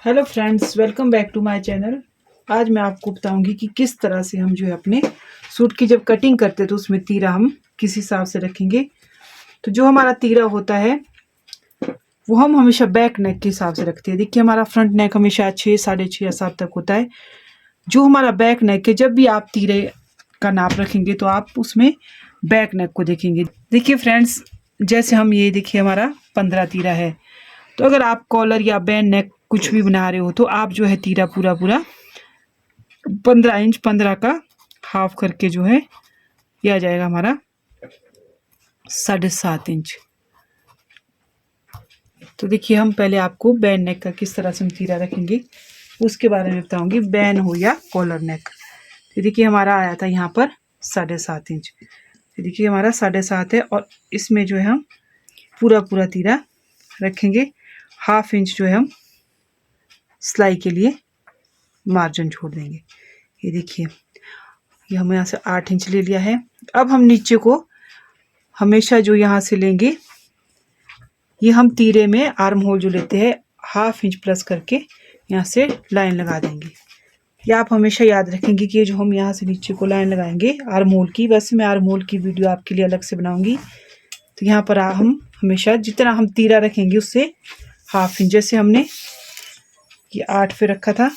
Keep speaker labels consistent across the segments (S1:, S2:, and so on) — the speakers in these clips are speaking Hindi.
S1: Hello friends, welcome back to my channel. आज मैं आपको बताऊंगी कि किस तरह से हम जो है अपने सूट की जब कटिंग करते हैं तो उसमें तीरा हम किस हिसाब से रखेंगे। तो जो हमारा तीरा होता है वो हम हमेशा बैक नेक के हिसाब से रखते हैं। देखिए, हमारा फ्रंट नेक हमेशा 6, 6.5 या 7 तक होता है। जो हमारा बैक नेक है, जब भी आप तीरे का नाप रखेंगे तो आप उसमें बैक नेक को देखेंगे। देखिए फ्रेंड्स, जैसे हम ये देखिए हमारा 15 तीरा है, तो अगर आप कॉलर या बैन नेक कुछ भी बना रहे हो तो आप जो है तीरा पूरा 15 इंच 15 का हाफ करके जो है ये आ जाएगा हमारा 7.5 इंच। तो देखिए, हम पहले आपको बैन नेक का किस तरह से हम तीरा रखेंगे उसके बारे में बताऊंगी, बैन हो या कॉलर नेक। तो देखिए, हमारा आया था यहाँ पर 7.5 इंच। तो देखिए, हमारा 7.5 है और इसमें जो है हम पूरा तीरा रखेंगे। हाफ इंच जो है हम सिलाई के लिए मार्जिन छोड़ देंगे। ये देखिए, ये हम यहाँ से 8 इंच ले लिया है। अब हम नीचे को हमेशा जो यहाँ से लेंगे, ये हम तीरे में आर्म होल जो लेते हैं हाफ इंच प्लस करके यहाँ से लाइन लगा देंगे। ये आप हमेशा याद रखेंगे कि जो हम यहाँ से नीचे को लाइन लगाएंगे आर्म होल की, वैसे मैं आर्म होल की वीडियो आपके लिए अलग से बनाऊंगी। तो यहाँ पर हम हमेशा जितना हम तीरा रखेंगे उससे हाफ इंच, जैसे हमने ये 8 पे रखा था,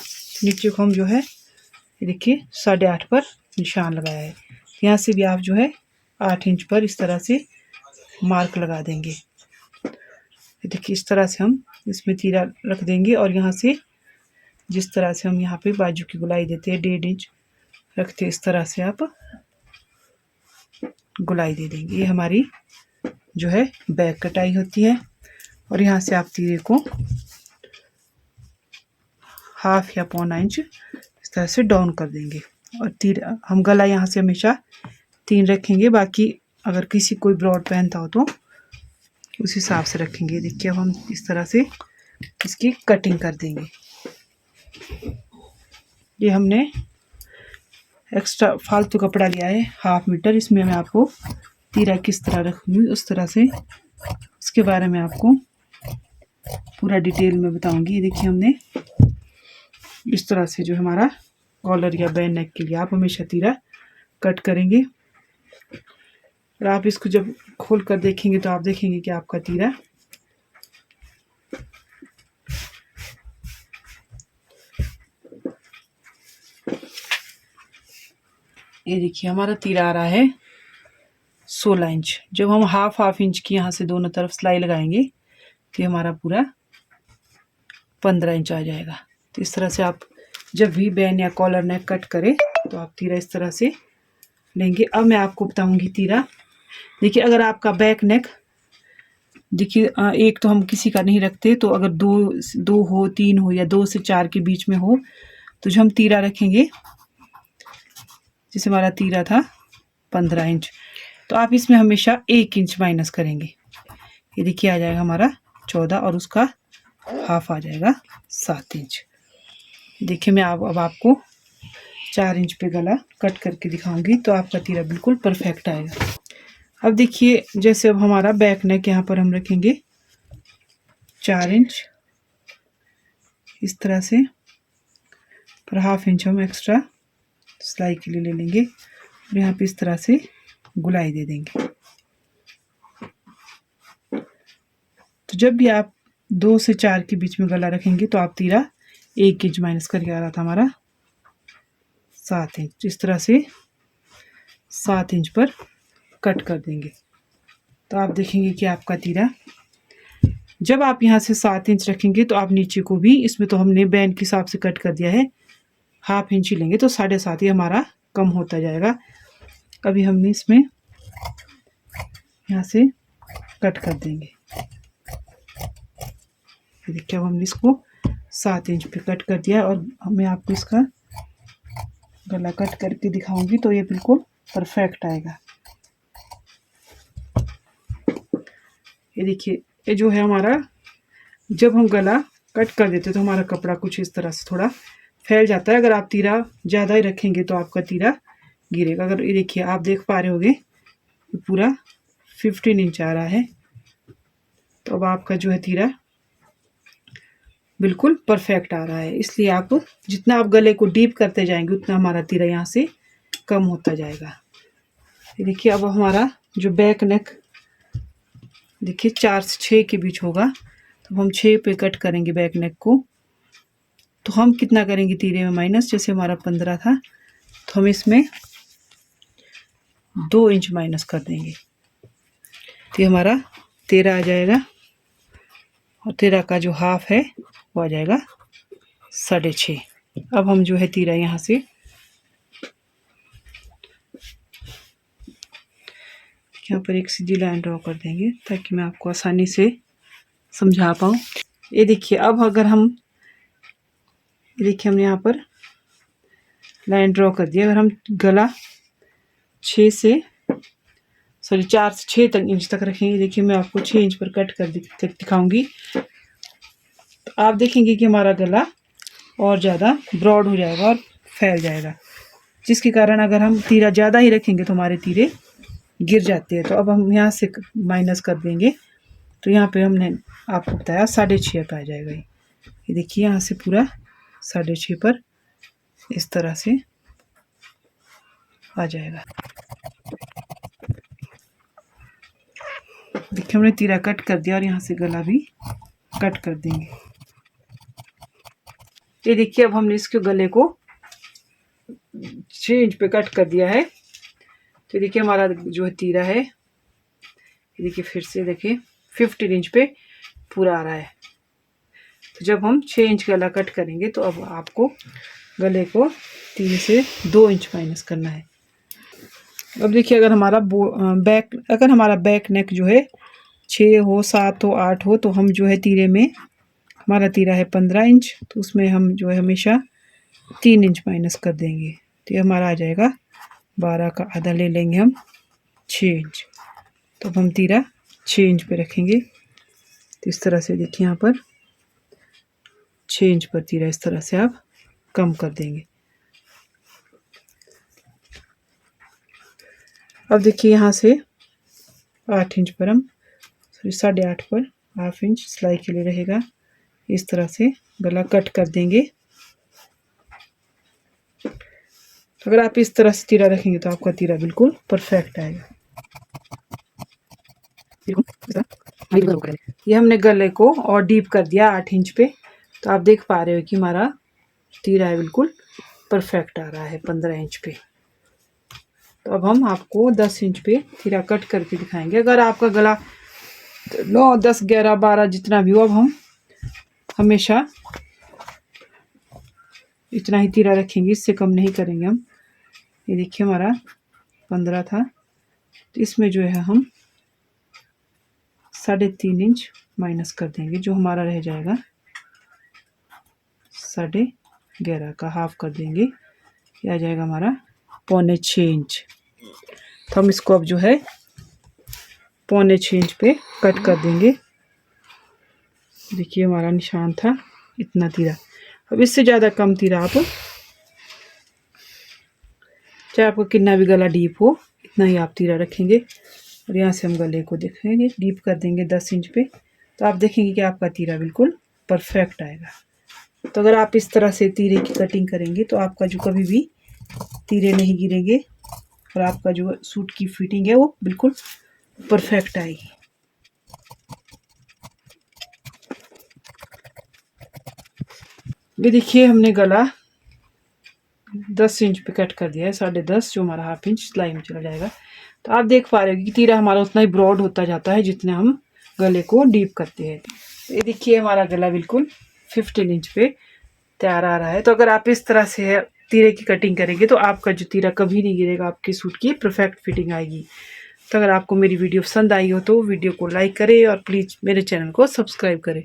S1: नीचे को हम जो है ये देखिए 8.5 पर निशान लगाया है। यहाँ से भी आप जो है 8 इंच पर इस तरह से मार्क लगा देंगे। देखिए, इस तरह से हम इसमें तीरा रख देंगे और यहाँ से जिस तरह से हम यहाँ पे बाजू की गुलाई देते हैं 1.5 इंच रखते हैं, इस तरह से आप गुलाई दे देंगे। ये हमारी जो है बैक कटाई होती है और यहाँ से आप तीरे को हाफ या 1.25 इंच इस तरह से डाउन कर देंगे। और तीरा हम गला यहाँ से हमेशा 3 रखेंगे, बाकी अगर किसी कोई ब्रॉड पहनता हो तो उस हिसाब से रखेंगे। देखिए, अब हम इस तरह से इसकी कटिंग कर देंगे। ये हमने एक्स्ट्रा फालतू कपड़ा लिया है 1/2 मीटर, इसमें मैं आपको तीरा किस तरह रखूँगी उस तरह से उसके बारे में आपको पूरा डिटेल में बताऊंगी। ये देखिए, हमने इस तरह से जो हमारा कॉलर या बैन नेक के लिए आप हमेशा तीरा कट करेंगे और आप इसको जब खोल कर देखेंगे तो आप देखेंगे कि आपका तीरा ये देखिए हमारा तीरा आ रहा है 16 इंच। जब हम हाफ इंच की यहाँ से दोनों तरफ सिलाई लगाएंगे तो हमारा पूरा 15 इंच आ जाएगा। तो इस तरह से आप जब भी बैन या कॉलर नेक कट करें तो आप तीरा इस तरह से लेंगे। अब मैं आपको बताऊंगी तीरा। देखिए, अगर आपका बैक नेक, देखिए एक तो हम किसी का नहीं रखते, तो अगर दो हो, 3 हो या 2 से 4 के बीच में हो तो जो हम तीरा रखेंगे, जैसे हमारा तीरा था 15 इंच, तो आप इसमें हमेशा 1 इंच माइनस करेंगे। ये देखिए, आ जाएगा हमारा 14 और उसका हाफ आ जाएगा 7 इंच। देखिए, मैं अब आपको 4 इंच पे गला कट करके दिखाऊंगी तो आपका तीरा बिल्कुल परफेक्ट आएगा। अब देखिए, जैसे अब हमारा बैक नेक यहाँ पर हम रखेंगे 4 इंच इस तरह से, पर हाफ इंच हम एक्स्ट्रा सिलाई के लिए ले लेंगे और यहाँ पे इस तरह से गुलाई दे देंगे। तो जब भी आप 2 से 4 के बीच में गला रखेंगे तो आप तीरा 1 इंच माइनस करके आ रहा था हमारा 7 इंच। इस तरह से 7 इंच पर कट कर देंगे तो आप देखेंगे कि आपका तीरा, जब आप यहाँ से 7 इंच रखेंगे तो आप नीचे को भी, इसमें तो हमने बैन के हिसाब से कट कर दिया है, हाफ इंच ही लेंगे तो 7.5 ही हमारा कम होता जाएगा। अभी हमने इसमें यहाँ से कट कर देंगे। देखिए, अब हमने इसको 7 इंच पे कट कर दिया और मैं आपको इसका गला कट करके दिखाऊंगी तो ये बिल्कुल परफेक्ट आएगा। ये देखिए, ये जो है हमारा, जब हम गला कट कर देते तो हमारा कपड़ा कुछ इस तरह से थोड़ा फैल जाता है। अगर आप तीरा ज़्यादा ही रखेंगे तो आपका तीरा गिरेगा। अगर ये देखिए, आप देख पा रहे होंगे पूरा 15 इंच आ रहा है, तो अब आपका जो है तीरा बिल्कुल परफेक्ट आ रहा है। इसलिए आप जितना आप गले को डीप करते जाएंगे उतना हमारा तीरा यहाँ से कम होता जाएगा। ये देखिए अब हमारा जो बैक नेक देखिए 4 से 6 के बीच होगा, तो हम 6 पे कट करेंगे बैक नेक को। तो हम कितना करेंगे तीरे में माइनस, जैसे हमारा 15 था तो हम इसमें 2 इंच माइनस कर देंगे, तो हमारा 13 आ जाएगा। और 13 का जो हाफ है वो आ जाएगा 6.5। अब हम जो है तीरा यहाँ से यहाँ पर एक सीधी लाइन ड्रॉ कर देंगे ताकि मैं आपको आसानी से समझा पाऊँ। ये देखिए अब अगर हम देखिए हमने यहाँ पर लाइन ड्रॉ कर दिया। अगर हम गला 4 से 6 तक इंच तक रखेंगे, देखिए मैं आपको 6 इंच पर कट कर दिखाऊंगी, तो आप देखेंगे कि हमारा गला और ज़्यादा ब्रॉड हो जाएगा और फैल जाएगा, जिसके कारण अगर हम तीरा ज़्यादा ही रखेंगे तो हमारे तीरे गिर जाते हैं। तो अब हम यहाँ से माइनस कर देंगे, तो यहाँ पे हमने आपको बताया 6.5 पे आ जाएगा। ये देखिए यहाँ से पूरा 6.5 पर इस तरह से आ जाएगा। देखिए हमने तीरा कट कर दिया और यहाँ से गला भी कट कर देंगे। ये देखिए अब हमने इसके गले को 6 इंच पे कट कर दिया है। तो देखिए हमारा जो है तीरा है, ये देखिए फिर से देखिए 15 इंच पे पूरा आ रहा है। तो जब हम 6 इंच गला कट करेंगे तो अब आपको गले को 3 से 2 इंच माइनस करना है। अब देखिए अगर हमारा बैक नेक जो है 6 हो, 7 हो, 8 हो, तो हम जो है तीरे में हमारा तीरा है 15 इंच, तो उसमें हम जो है हमेशा 3 इंच माइनस कर देंगे, तो ये हमारा आ जाएगा 12 का आधा ले लेंगे हम 6 इंच। तो अब हम तीरा 6 इंच पे रखेंगे। तो इस तरह से देखिए यहाँ पर 6 इंच पर तीरा इस तरह से आप कम कर देंगे। अब देखिए यहाँ से 8 इंच पर हम 8.5 पर हाफ इंच सिलाई के लिए रहेगा, इस तरह से गला कट कर देंगे। अगर आप इस तरह से तीरा रखेंगे तो आपका तीरा बिल्कुल परफेक्ट आएगा। ये हमने गले को और डीप कर दिया 8 इंच पे, तो आप देख पा रहे हो कि हमारा तीरा है बिल्कुल परफेक्ट आ रहा है 15 इंच पे। तो अब हम आपको 10 इंच पे तीरा कट करके दिखाएंगे। अगर आपका गला 9, 10, 11, 12 जितना भी हो, अब हम हमेशा इतना ही तीरा रखेंगे, इससे कम नहीं करेंगे हम। ये देखिए हमारा 15 था, तो इसमें जो है हम 3.5 इंच माइनस कर देंगे, जो हमारा रह जाएगा 11.5 का हाफ कर देंगे, ये आ जाएगा हमारा 6.25 इंच। तो हम इसको अब जो है 6.25 इंच पे कट कर देंगे। देखिए हमारा निशान था इतना तीरा। अब इससे ज़्यादा कम तीरा आप, चाहे आपको कितना भी गला डीप हो, इतना ही आप तीरा रखेंगे। और यहाँ से हम गले को देखेंगे डीप कर देंगे 10 इंच पे, तो आप देखेंगे कि आपका तीरा बिल्कुल परफेक्ट आएगा। तो अगर आप इस तरह से तीरे की कटिंग करेंगे तो आपका जो कभी भी तीरे नहीं गिरेंगे और आपका जो सूट की फिटिंग है वो बिल्कुल परफेक्ट आएगी। ये देखिए हमने गला 10 इंच पे कट कर दिया है, 10.5 जो हमारा हाफ इंच सिलाई में चला जाएगा। तो आप देख पा रहे हो कि तीरा हमारा उतना ही ब्रॉड होता जाता है जितना हम गले को डीप करते हैं। तो ये देखिए हमारा गला बिल्कुल 15 इंच पे तैयार आ रहा है। तो अगर आप इस तरह से तीरे की कटिंग करेंगे तो आपका जो तीरा कभी नहीं गिरेगा, आपके सूट की परफेक्ट फिटिंग आएगी। तो अगर आपको मेरी वीडियो पसंद आई हो तो वीडियो को लाइक करें और प्लीज़ मेरे चैनल को सब्सक्राइब करें।